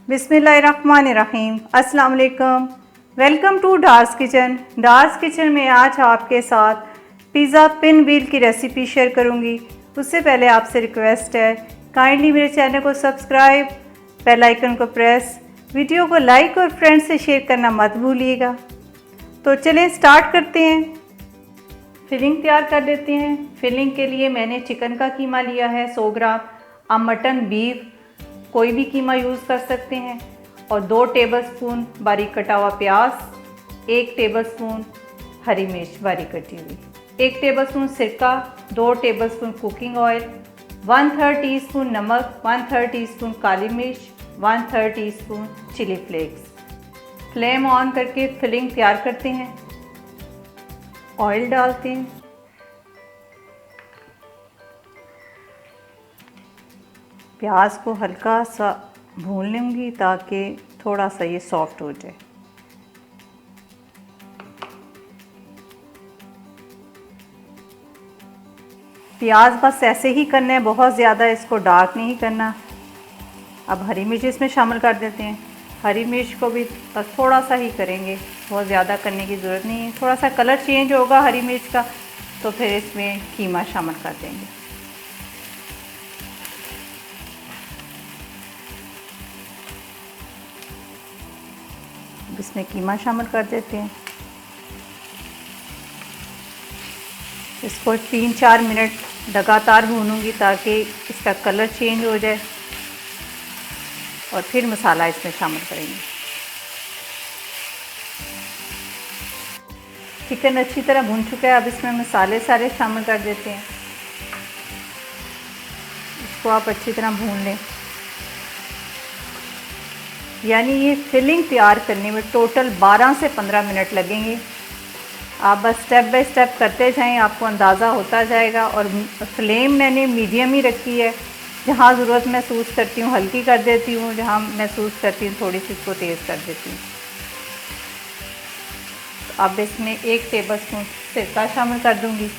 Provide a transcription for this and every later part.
बिस्मिल्लाहिर्रहमानिर्रहीम। अस्सलाम वालेकुम। Welcome to Dar's kitchen. Dar's kitchen में आज आपके साथ पिज़्ज़ा पिन व्हील की रेसिपी शेयर करूंगी। उससे पहले आपसे रिक्वेस्ट है, काइंडली मेरे चैनल को सब्सक्राइब, बेल आइकन को प्रेस, वीडियो को लाइक और फ्रेंड्स से शेयर करना मत भूलिएगा। तो चलें स्टार्ट करते हैं। फिलिंग तैयार कर लेते हैं। फिलिंग के लिए मैंने चिकन का कीमा लिया है 100 ग्राम। आप मटन, बीफ कोई भी कीमा यूज़ कर सकते हैं। और 2 टेबलस्पून बारीक कटा हुआ प्याज, 1 टेबलस्पून हरी मिर्च बारीक कटी हुई, 1 टेबलस्पून सिरका, 2 टेबलस्पून कुकिंग ऑयल, 1/3 टीस्पून नमक, 1/3 टीस्पून काली मिर्च, 1/3 teaspoon chilli flakes. Flame on करके फिलिंग तैयार करते हैं। ऑयल डालते हैं। प्याज को हल्का सा भून लूँगी ताकि थोड़ा सा ये सॉफ्ट हो जाए। प्याज बस ऐसे ही करना है, बहुत ज़्यादा इसको डार्क नहीं करना। अब हरी मिर्च इसमें शामिल कर देते हैं। हरी मिर्च को भी बस थोड़ा सा ही करेंगे, बहुत ज़्यादा करने की ज़रूरत नहीं है। थोड़ा सा कलर चेंज होगा हरी मिर्च का तो फिर इसमें कीमा शामिल कर देंगे। इसमें कीमा शामिल कर देते हैं। इसको 3-4 मिनट लगातार भूनूंगी ताकि इसका कलर चेंज हो जाए और फिर मसाला इसमें शामिल करेंगे। चिकन अच्छी तरह भून चुका है। अब इसमें मसाले सारे शामिल कर देते हैं। इसको आप अच्छी तरह भून लें। यानी ये फिलिंग तैयार करने में टोटल 12 से 15 मिनट लगेंगे। आप बस स्टेप बाय स्टेप करते जाएं, आपको अंदाज़ा होता जाएगा। और फ्लेम मैंने मीडियम ही रखी है। जहाँ ज़रूरत महसूस करती हूँ हल्की कर देती हूँ, जहाँ महसूस करती हूँ थोड़ी सी इसको तेज़ कर देती हूँ। अब इसमें 1 टेबलस्पून सिरका शामिल कर दूँगी।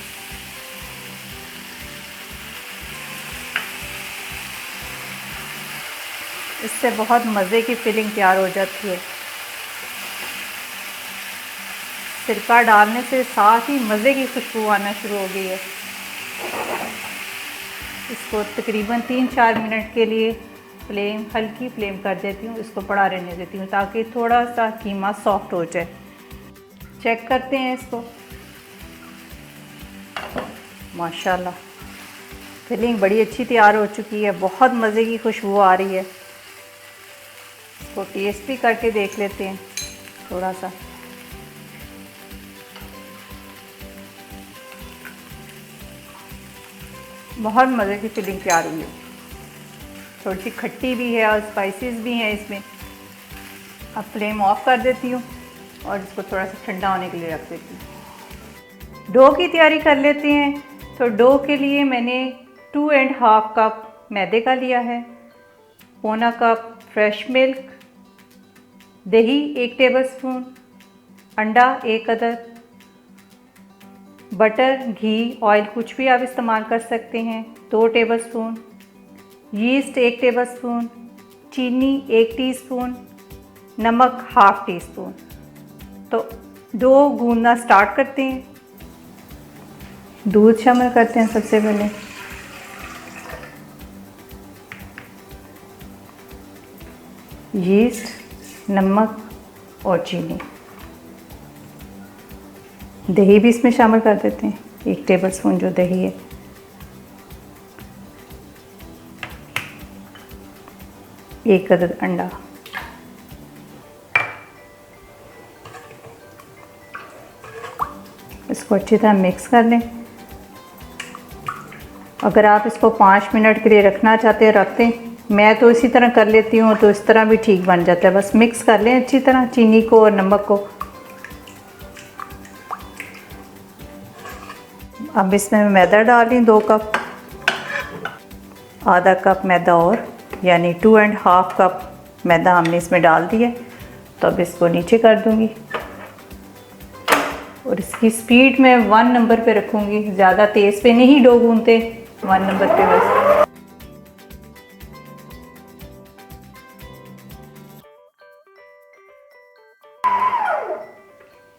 इससे बहुत मज़े की फिलिंग तैयार हो जाती है। सिरका डालने से साथ ही मज़े की खुशबू आना शुरू हो गई है। इसको तकरीबन 3-4 मिनट के लिए हल्की फ्लेम कर देती हूँ। इसको पड़ा रहने देती हूँ ताकि थोड़ा सा कीमा सॉफ्ट हो जाए। चेक करते हैं इसको। माशाल्लाह फिलिंग बड़ी अच्छी तैयार हो चुकी है। बहुत मज़े की खुशबू आ रही है। इसको टेस्ट भी करके देख लेते हैं थोड़ा सा। बहुत मज़े की फिलिंग तैयार हुई है। थोड़ी सी खट्टी भी है और स्पाइसेस भी हैं इसमें। अब फ्लेम ऑफ कर देती हूँ और इसको थोड़ा सा ठंडा होने के लिए रख देती हूँ। डो की तैयारी कर लेते हैं। तो डो के लिए मैंने 2.5 कप मैदे का लिया है, 1/4 कप फ्रेश मिल्क, दही 1 टेबलस्पून, अंडा 1 अदद, बटर, घी, ऑयल कुछ भी आप इस्तेमाल कर सकते हैं 2 टेबलस्पून, यीस्ट 1 टेबलस्पून, चीनी 1 टीस्पून, नमक 1/2 टीस्पून। तो डो गूंदना स्टार्ट करते हैं। दूध शामिल करते हैं सबसे पहले। यीस्ट, नमक और चीनी। दही भी इसमें शामिल कर देते हैं, 1 टेबलस्पून जो दही है। एक अदद अंडा। इसको अच्छी तरह मिक्स कर लें। अगर आप इसको 5 मिनट के लिए रखना चाहते हैं रख दें। मैं तो इसी तरह कर लेती हूँ, तो इस तरह भी ठीक बन जाता है। बस मिक्स कर लें अच्छी तरह चीनी को और नमक को। अब इसमें मैं मैदा डाल रही 2 कप, आधा कप मैदा और, यानी 2.5 कप मैदा हमने इसमें डाल दिया। तो अब इसको नीचे कर दूँगी और इसकी स्पीड मैं 1 नंबर पे रखूँगी। ज़्यादा तेज़ पे नहीं डो गूंदते, 1 नंबर पे बस।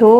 2